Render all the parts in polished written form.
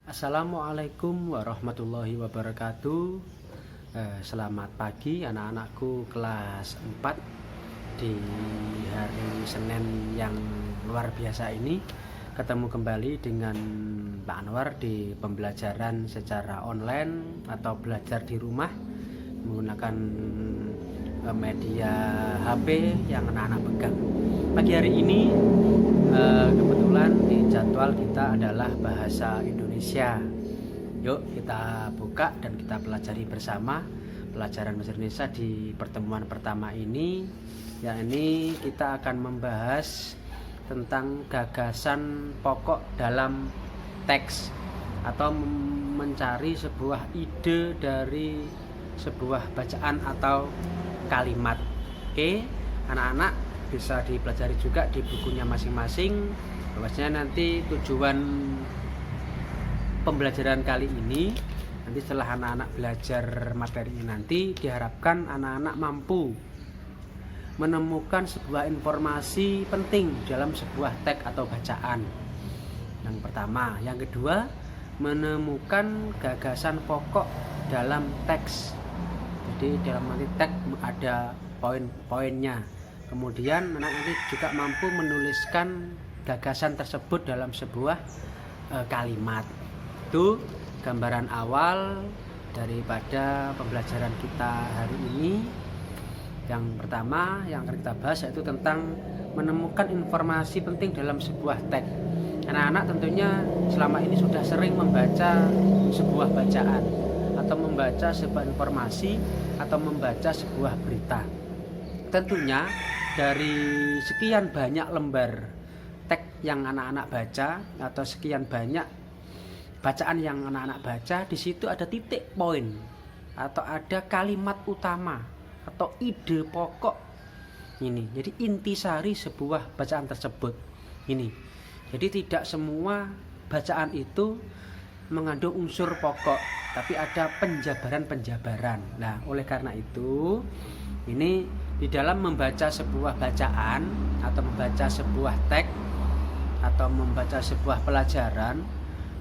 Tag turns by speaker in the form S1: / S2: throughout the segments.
S1: Assalamualaikum warahmatullahi wabarakatuh. Selamat pagi anak-anakku kelas 4 di hari Senin yang luar biasa ini. Ketemu kembali dengan Pak Anwar di pembelajaran secara online atau belajar di rumah menggunakan media HP yang anak-anak pegang. Pagi hari ini kebetulan di jadwal kita adalah bahasa Indonesia. Yuk kita buka dan kita pelajari bersama pelajaran bahasa Indonesia di pertemuan pertama ini. Yakni kita akan membahas tentang gagasan pokok dalam teks atau mencari sebuah ide dari sebuah bacaan atau kalimat. Oke, anak-anak bisa dipelajari juga di bukunya masing-masing. Bahwasanya nanti tujuan pembelajaran kali ini, nanti setelah anak-anak belajar materi ini nanti diharapkan anak-anak mampu menemukan sebuah informasi penting dalam sebuah teks atau bacaan. Yang pertama, yang kedua, menemukan gagasan pokok dalam teks. Jadi dalam nanti teks ada poin-poinnya. Kemudian anak nanti juga mampu menuliskan gagasan tersebut dalam sebuah kalimat. Itu gambaran awal daripada pembelajaran kita hari ini. Yang pertama yang akan kita bahas yaitu tentang menemukan informasi penting dalam sebuah teks. Anak-anak tentunya selama ini sudah sering membaca sebuah bacaan atau membaca sebuah informasi atau membaca sebuah berita. Tentunya dari sekian banyak lembar teks yang anak-anak baca atau sekian banyak bacaan yang anak-anak baca, di situ ada titik poin atau ada kalimat utama atau ide pokok ini. Jadi intisari sebuah bacaan tersebut ini. Jadi tidak semua bacaan itu mengandung unsur pokok, tapi ada penjabaran-penjabaran. Nah, oleh karena itu ini di dalam membaca sebuah bacaan atau membaca sebuah teks atau membaca sebuah pelajaran,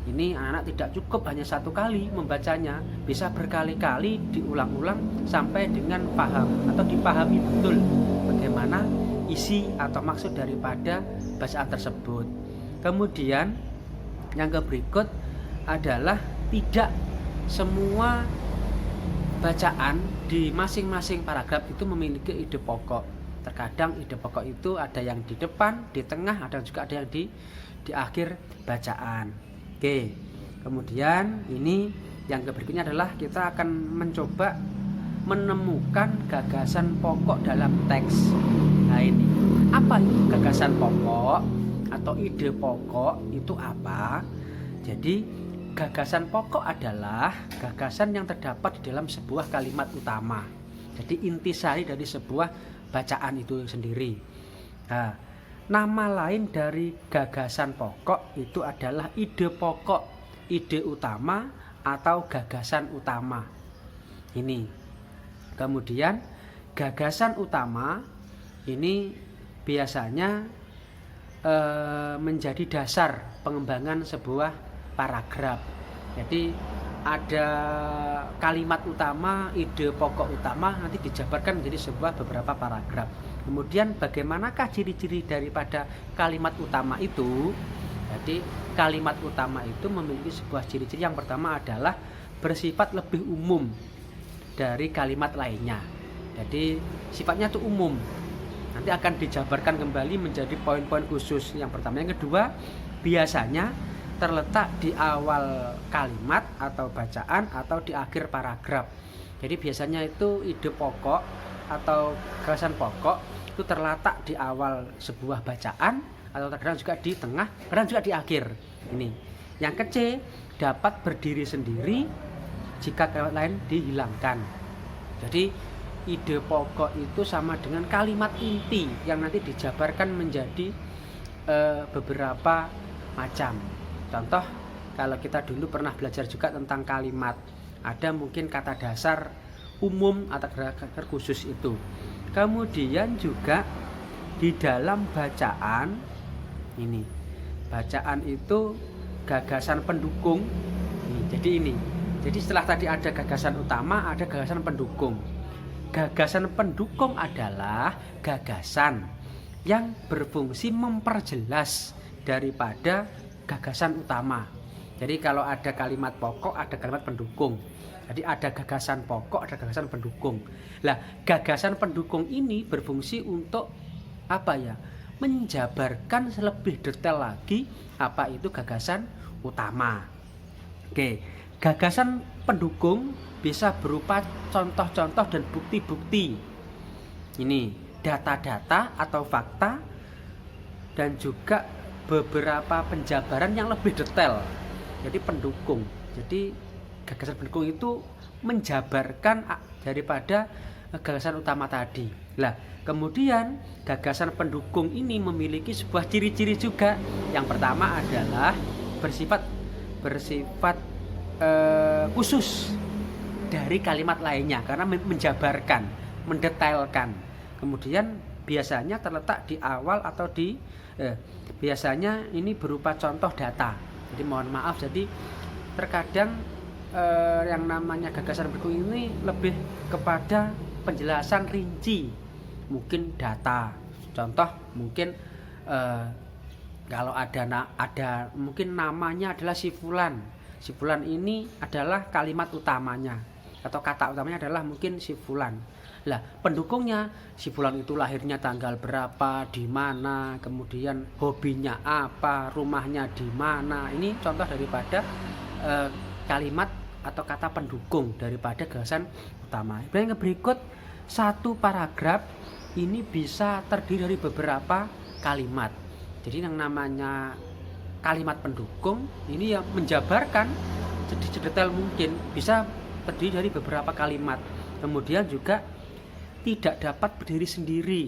S1: ini anak tidak cukup hanya satu kali membacanya, bisa berkali-kali diulang-ulang sampai dengan paham atau dipahami betul bagaimana isi atau maksud daripada bacaan tersebut. Kemudian yang berikut adalah tidak semua bacaan di masing-masing paragraf itu memiliki ide pokok. Terkadang ide pokok itu ada yang di depan, di tengah, ada juga ada yang di akhir bacaan. Oke. Kemudian ini yang berikutnya adalah kita akan mencoba menemukan gagasan pokok dalam teks. Nah, ini apa itu gagasan pokok atau ide pokok itu apa? Jadi gagasan pokok adalah gagasan yang terdapat di dalam sebuah kalimat utama. Jadi intisari dari sebuah bacaan itu sendiri. Nah, nama lain dari gagasan pokok itu adalah ide pokok, ide utama atau gagasan utama. Ini. Kemudian gagasan utama ini biasanya menjadi dasar pengembangan sebuah paragraf. Jadi ada kalimat utama, ide pokok utama nanti dijabarkan menjadi sebuah beberapa paragraf. Kemudian bagaimanakah ciri-ciri daripada kalimat utama itu? Jadi kalimat utama itu memiliki sebuah ciri-ciri. Yang pertama adalah bersifat lebih umum dari kalimat lainnya. Jadi sifatnya itu umum. Nanti akan dijabarkan kembali menjadi poin-poin khusus. Yang pertama. Yang kedua, biasanya terletak di awal kalimat atau bacaan atau di akhir paragraf. Jadi biasanya itu ide pokok atau gagasan pokok itu terletak di awal sebuah bacaan atau kadang juga di tengah, kadang juga di akhir. Ini. Yang ke C, dapat berdiri sendiri jika kalimat lain dihilangkan. Jadi ide pokok itu sama dengan kalimat inti yang nanti dijabarkan menjadi beberapa macam. Contoh, kalau kita dulu pernah belajar juga tentang kalimat, ada mungkin kata dasar umum atau kata khusus itu. Kemudian juga di dalam bacaan ini, bacaan itu gagasan pendukung Jadi ini. Jadi setelah tadi ada gagasan utama, ada gagasan pendukung. Gagasan pendukung adalah gagasan yang berfungsi memperjelas daripada gagasan utama. Jadi kalau ada kalimat pokok, ada kalimat pendukung. Jadi ada gagasan pokok, ada gagasan pendukung. Lah, gagasan pendukung ini berfungsi untuk apa ya? Menjabarkan lebih detail lagi apa itu gagasan utama. Oke, gagasan pendukung bisa berupa contoh-contoh dan bukti-bukti. Ini data-data atau fakta dan juga beberapa penjabaran yang lebih detail. Jadi pendukung. Jadi gagasan pendukung itu menjabarkan daripada gagasan utama tadi. Lah, kemudian gagasan pendukung ini memiliki sebuah ciri-ciri juga. Yang pertama adalah bersifat khusus dari kalimat lainnya karena menjabarkan, mendetailkan. Kemudian biasanya terletak di awal atau biasanya ini berupa contoh data. Jadi mohon maaf, jadi terkadang yang namanya gagasan pendukung ini lebih kepada penjelasan rinci, mungkin data. Contoh mungkin kalau ada mungkin namanya adalah si fulan. Si fulan ini adalah kalimat utamanya atau kata utamanya adalah mungkin si fulan. Lah, pendukungnya si fulan itu lahirnya tanggal berapa, di mana, kemudian hobinya apa, rumahnya di mana. Ini contoh daripada kalimat atau kata pendukung daripada gagasan utama. Yang berikut, satu paragraf ini bisa terdiri dari beberapa kalimat. Jadi yang namanya kalimat pendukung ini yang menjabarkan sedetail mungkin, bisa terdiri dari beberapa kalimat. Kemudian juga tidak dapat berdiri sendiri,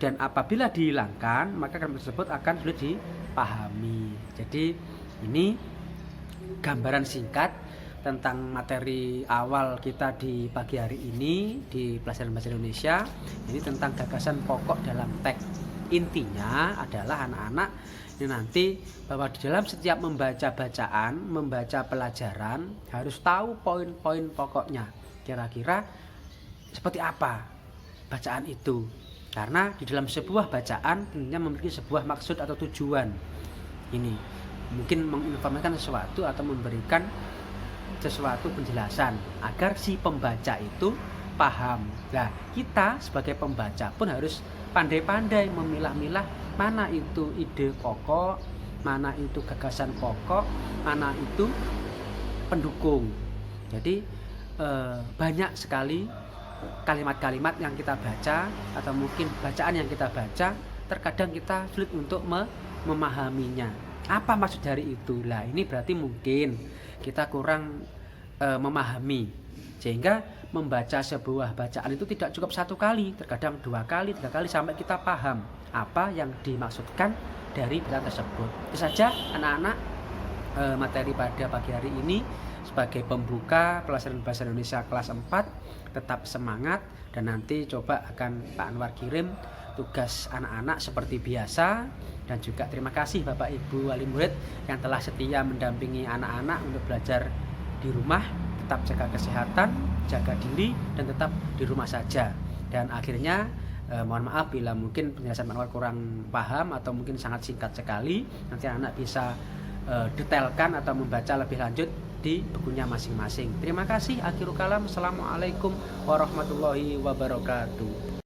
S1: dan apabila dihilangkan maka kalimat tersebut akan sulit dipahami. Jadi ini gambaran singkat tentang materi awal kita di pagi hari ini di pelajaran bahasa Indonesia. Ini tentang gagasan pokok dalam teks. Intinya adalah anak-anak ini nanti bahwa di dalam setiap membaca bacaan, membaca pelajaran harus tahu poin-poin pokoknya. Kira-kira seperti apa bacaan itu, karena di dalam sebuah bacaan tentunya memiliki sebuah maksud atau tujuan. Ini mungkin menginformasikan sesuatu atau memberikan sesuatu penjelasan agar si pembaca itu paham. Nah, kita sebagai pembaca pun harus pandai-pandai memilah-milah mana itu ide pokok, mana itu gagasan pokok, mana itu pendukung. Jadi banyak sekali kalimat-kalimat yang kita baca atau mungkin bacaan yang kita baca, terkadang kita sulit untuk memahaminya. Apa maksud dari itu? Lah, ini berarti mungkin kita kurang memahami, sehingga membaca sebuah bacaan itu tidak cukup satu kali, terkadang 2 kali, 3 kali sampai kita paham apa yang dimaksudkan dari bacaan tersebut. Itu saja anak-anak materi pada pagi hari ini sebagai pembuka pelajaran bahasa Indonesia kelas 4. Tetap semangat, dan nanti coba akan Pak Anwar kirim tugas anak-anak seperti biasa. Dan juga terima kasih Bapak Ibu wali murid yang telah setia mendampingi anak-anak untuk belajar di rumah. Tetap jaga kesehatan, jaga diri, dan tetap di rumah saja. Dan akhirnya mohon maaf bila mungkin penjelasan Pak Anwar kurang paham atau mungkin sangat singkat sekali. Nanti anak bisa detailkan atau membaca lebih lanjut di bukunya masing-masing. Terima kasih. Akhirul kalam. Assalamualaikum warahmatullahi wabarakatuh.